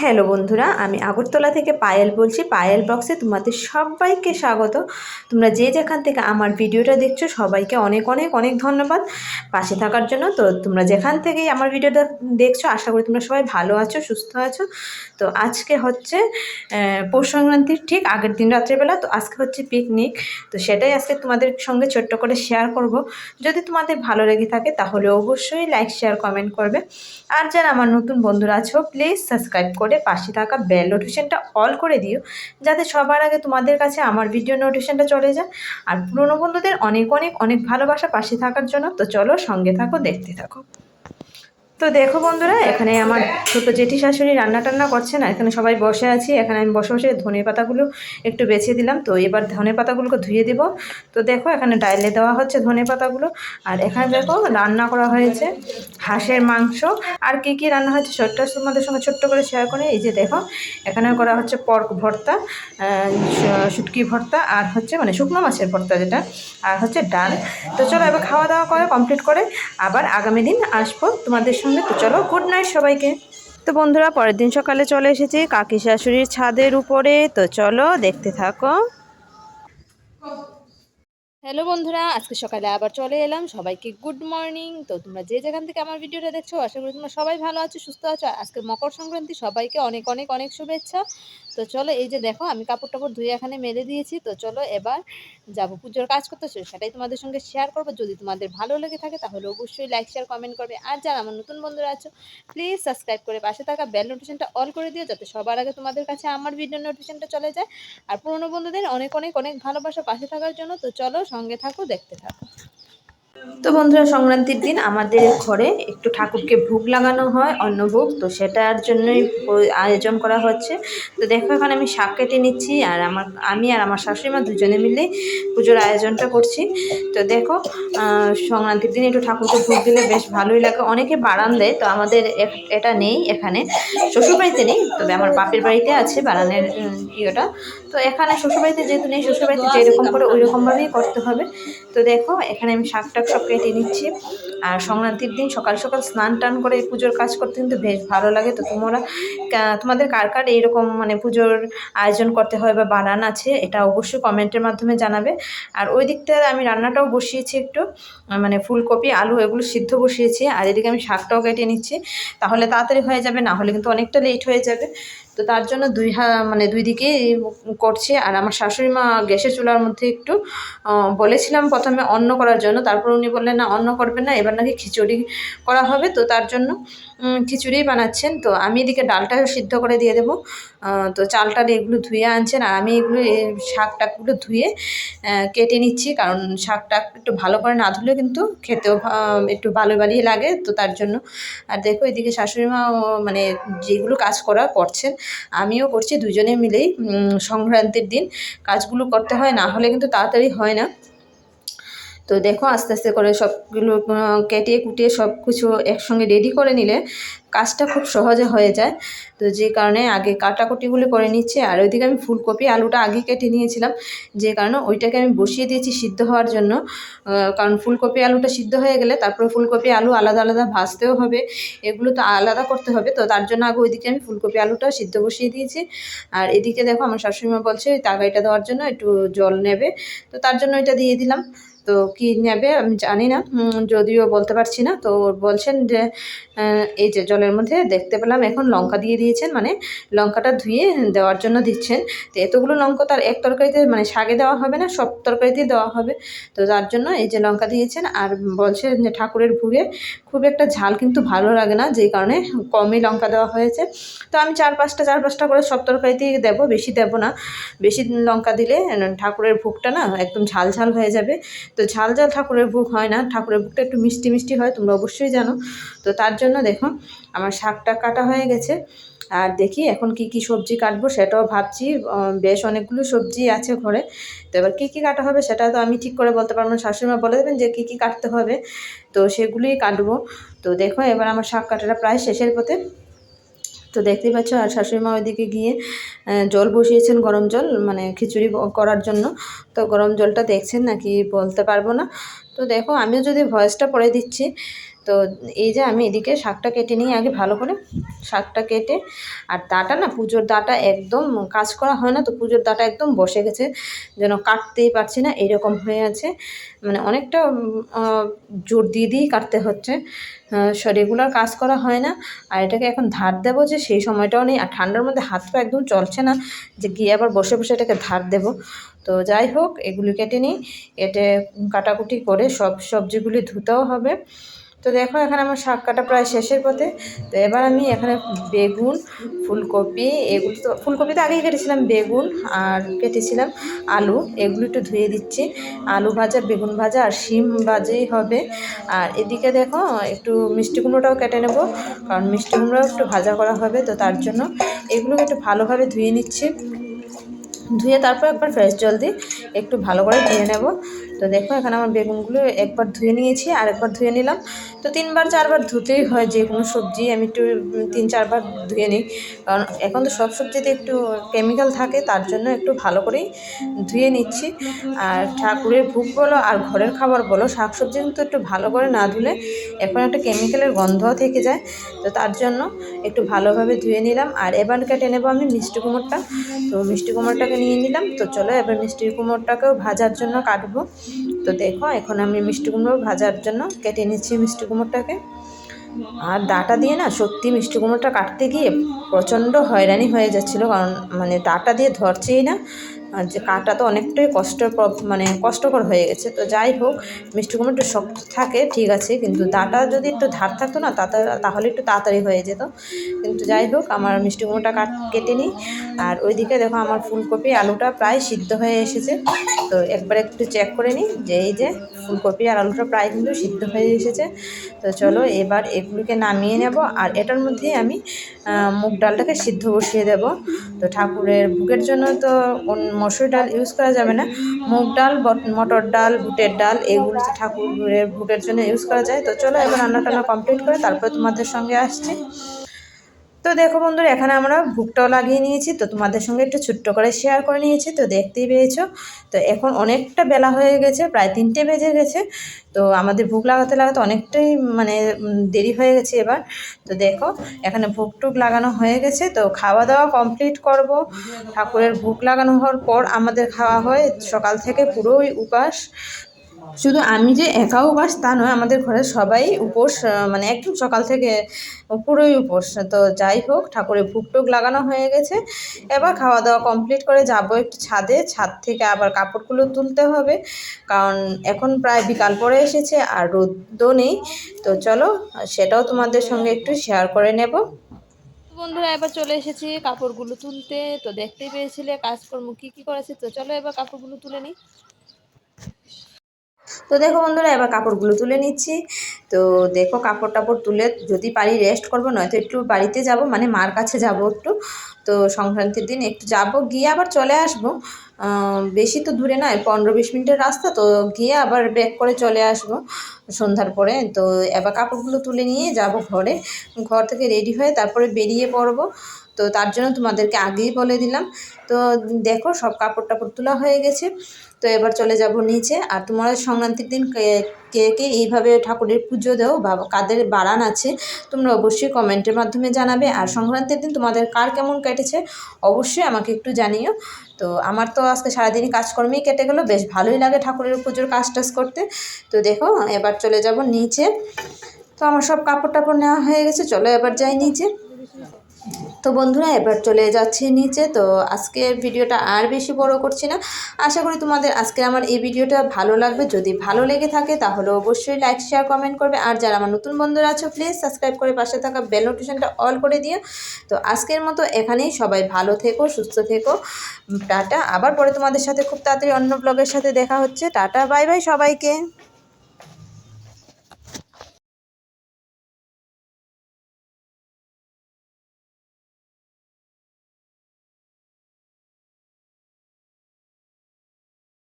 Hello বন্ধুরা, আমি আগরতলা থেকে পায়েল বলছি। পায়েল ব্লগসে তোমাদের সবাইকে স্বাগত। তোমরা যে যেখান থেকে আমার ভিডিওটা দেখছো সবাইকে অনেক অনেক অনেক ধন্যবাদ পাশে থাকার জন্য। তো তোমরা যেখান থেকেই আমার ভিডিওটা দেখছো আশা করি তোমরা সবাই ভালো আছো, সুস্থ আছো। তো আজকে হচ্ছে পৌষ সংক্রান্তির ঠিক আগের দিন রাত্রেবেলা। তো আজকে হচ্ছে পিকনিক, তো সেটাই আজকে তোমাদের সঙ্গে ছোট্ট করে শেয়ার করব। যদি তোমাদের ভালো লেগে থাকে তাহলে অবশ্যই লাইক শেয়ার কমেন্ট করবে। আর যারা আমার নতুন বন্ধুরা আছো প্লিজ সাবস্ক্রাইব করে পাশে থাকা বেল নোটিফিকেশনটা অল করে দিও, যাতে সবার আগে তোমাদের কাছে আমার ভিডিও নোটিফিকেশনটা চলে যায়। আর পুরনো বন্ধুদের অনেক অনেক অনেক ভালোবাসা পাশে থাকার জন্য। তো চলো সঙ্গে থাকো, দেখতে থাকো। তো দেখো বন্ধুরা, এখানে আমার ছোট জেঠি শাশুড়ি রান্না টান্না করছে না, এখানে সবাই বসে আছি। এখানে আমি বসে বসে ধনে পাতাগুলো একটু বেছে দিলাম। তো এবার ধনে পাতাগুলোকে ধুয়ে দিব। তো দেখো এখানে ডাইলে দেওয়া হচ্ছে ধনে পাতাগুলো। আর এখানে দেখো রান্না করা হয়েছে হাঁসের মাংস। আর কি কি রান্না হয়েছে ছোট্ট তোমাদের সঙ্গে ছোট্ট করে শেয়ার করে। এই যে দেখো এখানে করা হচ্ছে পর্ক ভর্তা, শুটকি ভর্তা, আর হচ্ছে মানে শুকনো মাছের ভর্তা যেটা, আর হচ্ছে ডাল। তো চলো এবার খাওয়া দাওয়া করে কমপ্লিট করে আবার আগামী দিন আসবো তোমাদের সঙ্গে। তো চলো, গুড নাইট সবাইকে। তো বন্ধুরা, পরের দিন সকালে চলে এসেছি কাকি শাশুড়ির ছাদের উপরে। তো চলো দেখতে থাকো। হ্যালো বন্ধুরা, আজকে সকালে আবার চলে এলাম। সবাইকে গুড মর্নিং। তো তোমরা যে যেখান থেকে আমার ভিডিওটা দেখছো আশা করি তোমরা সবাই ভালো আছো, সুস্থ আছো। আজকে মকর সংক্রান্তি, সবাইকে অনেক অনেক অনেক শুভেচ্ছা। তো চলো, এই যে দেখো আমি কাপড় টাপড় ধুয়ে এখানে মেলে দিয়েছি। তো চলো এবার যাবো পুজোর কাজ করতে, সেটাই তোমাদের সঙ্গে শেয়ার করবো। যদি তোমাদের ভালো লেগে থাকে তাহলে অবশ্যই লাইক শেয়ার কমেন্ট করবে। আর যারা আমার নতুন বন্ধুরা আছো প্লিজ সাবস্ক্রাইব করে পাশে থাকা বেল নোটিফিকেশনটা অল করে দিও, যাতে সবার আগে তোমাদের কাছে আমার ভিডিও নোটিফিকেশনটা চলে যায়। আর পুরনো বন্ধুদের অনেক অনেক অনেক ভালোবাসা পাশে থাকার জন্য। তো চলো সঙ্গে থাকো, দেখতে থাকো। তো বন্ধুরা, সংক্রান্তির দিন আমাদের ঘরে একটু ঠাকুরকে ভোগ লাগানো হয়, অন্নভোগ। তো সেটার জন্যই আয়োজন করা হচ্ছে। তো দেখো এখানে আমি শাক কেটে নিচ্ছি, আর আমি আর আমার শাশুড়িমা দুজনে মিলে পুজোর আয়োজনটা করছি। তো দেখো সংক্রান্তির দিন একটু ঠাকুরকে ভোগ দিলে বেশ ভালোই লাগে। অনেকে বাড়ান দেয়, তো আমাদের এটা নেই এখানে, শ্বশুরবাড়িতে নেই, তবে আমার বাপের বাড়িতে আছে বাড়ানের ইয়েটা। তো এখানে শ্বশুরবাড়িতে যেহেতু নেই, শ্বশুরবাড়িতে যেরকম করে ওই রকমভাবেই করতে হবে। তো দেখো এখানে আমি শাক টাক সব কেটে নিচ্ছি। আর সংক্রান্তির দিন সকাল সকাল স্নান টান করে পুজোর কাজ করতে কিন্তু বেশ ভালো লাগে। তো তোমাদের কার কার এইরকম মানে পুজোর আয়োজন করতে হয় বা বানান আছে, এটা অবশ্যই কমেন্টের মাধ্যমে জানাবে। আর ওই দিকটা আমি রান্নাটাও বসিয়েছি একটু, মানে ফুলকপি আলু এগুলো সিদ্ধ বসিয়েছি। আর এদিকে আমি শাকটাও কেটে নিচ্ছি, তাহলে তাড়াতাড়ি হয়ে যাবে, না হলে কিন্তু অনেকটা লেট হয়ে যাবে। তো তার জন্য মানে দুই দিকেই করছি। আর আমার শাশুড়ি মা গ্যাসের চুলার মধ্যে একটু বলেছিলাম প্রথমে অন্ন করার জন্য, তারপর উনি বললেন না অন্ন করবেন না, এবার নাকি খিচুড়ি করা হবে। তো তার জন্য খিচুড়ি বানাচ্ছেন। তো আমি এদিকে ডালটা সিদ্ধ করে দিয়ে দেবো। তো চালটা এগুলো ধুয়ে আনছেন, আর আমি এগুলো শাক টাকগুলো ধুয়ে কেটে নিচ্ছি, কারণ শাকটা একটু ভালো করে না ধুলে কিন্তু খেতেও একটু ভালো ভালোই লাগে। তো তার জন্য। আর দেখো এদিকে শাশুড়ি মা মানে যেগুলো কাজ করছেন, আমিও করছি, দুজনে মিলেই সংক্রান্তির দিন কাজগুলো করতে হয়, না হলে কিন্তু তাড়াতাড়ি হয় না। তো দেখো আস্তে আস্তে করে সবগুলো কেটে কুটিয়ে সব কিছু একসঙ্গে রেডি করে নিলে কাজটা খুব সহজে হয়ে যায়। তো যে কারণে আগে কাটাকুটিগুলো করে নিচ্ছি। আর ওইদিকে আমি ফুলকপি আলুটা আগে কেটে নিয়েছিলাম, যে কারণে ওইটাকে আমি বসিয়ে দিয়েছি সিদ্ধ হওয়ার জন্য। কারণ ফুলকপি আলুটা সিদ্ধ হয়ে গেলে তারপরে ফুলকপি আলু আলাদা আলাদা ভাজতেও হবে, এগুলো তো আলাদা করতে হবে। তো তার জন্য আগে ওইদিকে আমি ফুলকপি আলুটা সিদ্ধ বসিয়ে দিয়েছি। আর এদিকে দেখো আমার শাশুড়িমা বলছে ওই তাগাইটা দেওয়ার জন্য একটু জল নেবে, তো তার জন্য এটা দিয়ে দিলাম। তো কি নেবে আমি জানি না, যদিও বলতে পারছি না। তো বলছেন যে এই যে জলের মধ্যে দেখতে পেলাম এখন লঙ্কা দিয়ে দিয়েছেন, মানে লঙ্কাটা ধুয়ে দেওয়ার জন্য দিচ্ছেন। তো এতগুলো লঙ্কা তার এক তরকারিতে মানে শাকে দেওয়া হবে না, সব তরকারিতেই দেওয়া হবে। তো তার জন্য এই যে লঙ্কা দিয়েছেন। আর বলছেন যে ঠাকুরের ভোগে খুব একটা ঝাল কিন্তু ভালো লাগে না, যেই কারণে কমই লঙ্কা দেওয়া হয়েছে। তো আমি চার পাঁচটা করে সব তরকারিতেই দেবো, বেশি দেবো না। বেশি লঙ্কা দিলে ঠাকুরের ভোগটা না একদম ঝাল ঝাল হয়ে যাবে। তো ঝাল ঝাল ঠাকুরের ভোগ হয় না, ঠাকুরের ভোগটা একটু মিষ্টি মিষ্টি হয়, তোমরা অবশ্যই জানো। তো তার জন্য দেখো আমার শাকটা কাটা হয়ে গেছে। আর দেখি এখন কি কি সবজি কাটবো সেটাও ভাবছি। বেশ অনেকগুলো সবজি আছে ঘরে। তো এবার কী কী কাটা হবে সেটা তো আমি ঠিক করে বলতে পারবো না, শাশুড়িমা বলে দেবেন যে কী কী কাটতে হবে, তো সেগুলোই কাটবো। তো দেখো এবার আমার শাক কাটাটা প্রায় শেষের পথে। তো দেখতেই পাচ্ছ। আর শাশুড়িমা ওইদিকে গিয়ে জল বসিয়েছেন, গরম জল, মানে খিচুড়ি করার জন্য। তো গরম জলটা দেখছেন নাকি বলতে পারবো না। তো দেখো আমিও যদি ভয়েসটা পড়ে দিচ্ছি, তো এই যে আমি এদিকে শাকটা কেটে নিই আগে ভালো করে, শাকটা কেটে। আর দাটা না, পুজোর দাটা একদম কাজ করা হয় না, তো পুজোর দাটা একদম বসে গেছে, যেন কাটতেই পারছি না এরকম হয়ে আছে। মানে অনেকটা জোর দিয়ে দিয়েই কাটতে হচ্ছে, রেগুলার কাজ করা হয় না। আর এটাকে এখন ধার দেবো যে সেই সময়টাও নেই, আর ঠান্ডার মধ্যে হাত পা একদম চলছে না যে গিয়ে আবার বসে বসে এটাকে ধার দেবো। তো যাই হোক, এগুলি কেটে নিই, কেটে কাটাকুটি করে সব সবজিগুলি ধুতেও হবে। তো দেখো এখানে আমার শাক কাটা প্রায় শেষের পথে। তো এবার আমি এখানে বেগুন, ফুলকপি, এগুলো তো ফুলকপি তো আগেই কেটেছিলাম, বেগুন আর কেটেছিলাম আলু, এগুলো একটু ধুয়ে দিচ্ছি। আলু ভাজা, বেগুন ভাজা আর শিম ভাজাই হবে। আর এদিকে দেখো একটু মিষ্টি কুমড়োটাও কেটে নেব, কারণ মিষ্টি কুমড়োও একটু ভাজা করা হবে, তো তার জন্য এগুলোকে একটু ভালোভাবে ধুয়ে নিচ্ছি। ধুয়ে তারপর একবার ফ্রেশ জল দিয়ে একটু ভালো করে ধুয়ে নেব। তো দেখো এখানে আমার বেগুনগুলো একবার ধুয়ে নিয়েছি আর একবার ধুয়ে নিলাম। তো 3-4 বার ধুতেই হয় যে কোনো সবজি, আমি একটু 3-4 বার ধুয়ে নিই, কারণ এখন তো সব সবজিতে একটু কেমিক্যাল থাকে, তার জন্য একটু ভালো করেই ধুয়ে নিচ্ছি। আর ঠাকুরের ভোগ বলো আর ঘরের খাবার বলো, শাক সবজি কিন্তু একটু ভালো করে না ধুলে এখন একটা কেমিক্যালের গন্ধও থেকে যায়, তো তার জন্য একটু ভালোভাবে ধুয়ে নিলাম। আর এবার কেটে নেবো আমি মিষ্টি কুমড়োটা। তো মিষ্টি কুমড়োটাকে নিয়ে নিলাম। তো চলো এবার মিষ্টি কুমড়োটাকেও ভাজার জন্য কাটবো। তো দেখো এখন আমি মিষ্টি কুমড়ো ভাজার জন্য কেটে নিচ্ছি মিষ্টি কুমড়োটাকে। আর ডাঁটা দিয়ে না সত্যি মিষ্টি কুমড়োটা কাটতে গিয়ে প্রচণ্ড হয়রানি হয়ে যাচ্ছিলো, কারণ মানে ডাঁটা দিয়ে ধরছেই না, আর যে কাটা তো অনেকটাই মানে কষ্টকর হয়ে গেছে। তো যাই হোক, মিষ্টি কুমড়ো একটু শক্ত থাকে ঠিক আছে, কিন্তু ডাঁটা যদি একটু ধার থাকতো না তাহলে একটু তাড়াতাড়ি হয়ে যেত। কিন্তু যাই হোক, আমার মিষ্টি কুমড়োটা কেটে নিই। আর ওইদিকে দেখো আমার ফুলকপি আলুটা প্রায় সিদ্ধ হয়ে এসেছে। তো একবার একটু চেক করে নিই যে এই যে ফুলকপি আর আলুটা প্রায় কিন্তু সিদ্ধ হয়ে এসেছে। তো চলো এবার এগুলিকে নামিয়ে নেব। আর এটার মধ্যেই আমি মুগ ডালটাকে সিদ্ধ বসিয়ে দেব। তো ঠাকুরের ভোগের জন্য তো মসুর ডাল ইউজ করা যাবে না, মুগ ডাল, মটর ডাল, বুটের ডাল, এগুলো তো ঠাকুরের ভোগের জন্য ইউজ করা যায়। তো চলো এবার রান্না টান্না কমপ্লিট করে তারপরে তোমাদের সঙ্গে আসছি। তো দেখো বন্ধুরা, এখানে আমরা ভুগটাও লাগিয়ে নিয়েছি, তো তোমাদের সঙ্গে একটু ছোট্ট করে শেয়ার করে নিয়েছি, তো দেখতেই পেয়েছো। তো এখন অনেকটা বেলা হয়ে গেছে, প্রায় 3টে বেজে গেছে। তো আমাদের ভোগ লাগাতে লাগাতে অনেকটাই মানে দেরি হয়ে গেছে এবার। তো দেখো এখানে ভোগ টুক লাগানো হয়ে গেছে, তো খাওয়া দাওয়া কমপ্লিট করব। ঠাকুরের ভোগ লাগানো হওয়ার পর আমাদের খাওয়া হয়, সকাল থেকে পুরোই উপাস। শুধু আমি যে একা উপোস তা নয়, আমাদের ঘরের সবাই উপোস, মানে একদম সকাল থেকে পুরোই উপোস। তো যাই হোক, ঠাকুরের ভোগ টোগ লাগানো হয়ে গেছে, এবার খাওয়া দাওয়া কমপ্লিট করে যাব একটু ছাদে, ছাদ থেকে আবার কাপড়গুলো তুলতে হবে, কারণ এখন প্রায় বিকাল পরে এসেছে আর রোদও নেই। তো চলো সেটাও তোমাদের সঙ্গে একটু শেয়ার করে নেব। বন্ধুরা এবার চলে এসেছি কাপড়গুলো তুলতে। তো দেখতেই পেয়েছিলে কাজকর্ম কী করেছে। তো চলো এবার কাপড়গুলো তুলে নিই। তো দেখো বন্ধুরা, এবার কাপড়গুলো তুলে নিচ্ছি। তো দেখো কাপড় টাপড় তুলে যদি পারি রেস্ট করবো, নয়তো একটু বাড়িতে যাব, মানে মার কাছে যাব একটু। তো সংক্রান্তির দিন একটু যাব, গিয়ে আবার চলে আসব। বেশি তো দূরে নয়, 15-20 মিনিটের রাস্তা, তো গিয়ে আবার ব্যাক করে চলে আসব সন্ধ্যার পরে। তো এবার কাপড়গুলো তুলে নিয়ে যাব ঘরে, ঘর থেকে রেডি হয়ে তারপরে বেরিয়ে পড়ব। তো তার জন্য তোমাদেরকে আগেই বলে দিলাম। তো দেখো সব কাপড় টাপড় তোলা হয়ে গেছে। তো এবার চলে যাব নিচে। আর তোমরা সংক্রান্তির দিন কে কে এইভাবে ঠাকুরের পুজো দাও বা কাদের বারান আছে, তোমরা অবশ্যই কমেন্টের মাধ্যমে জানাবে। আর সংক্রান্তির দিন তোমাদের কার কেমন কেটেছে অবশ্যই আমাকে একটু জানিও। তো আমার তো আজকে সারাদিনই কাজকর্মেই কেটে গেলো, বেশ ভালোই লাগে ঠাকুরের পুজোর কাজ টাজ করতে। তো দেখো এবার চলে যাব নিচে। তো আমার সব কাপড় টাপড় নেওয়া হয়ে গেছে, চলো এবার যাই নিচে। তো বন্ধুরা এবার চলে যাচ্ছি নিচে। তো আজকের ভিডিওটা আর বেশি বড় করছি না, আশা করি তোমাদের আজকে আমার এই ভিডিওটা ভালো লাগবে। যদি ভালো লেগে থাকে তাহলে অবশ্যই লাইক শেয়ার কমেন্ট করবে। আর যারা আমার নতুন বন্ধুরা আছো প্লিজ সাবস্ক্রাইব করে পাশে থাকা বেল নোটিফিকেশনটা অল করে দিও। তো আজকের মতো এখানেই, সবাই ভালো থেকো, সুস্থ থেকো, টাটা। আবার পরে তোমাদের সাথে খুব তাড়াতাড়ি অন্য ব্লগের সাথে দেখা হচ্ছে। টাটা, বাই বাই সবাইকে।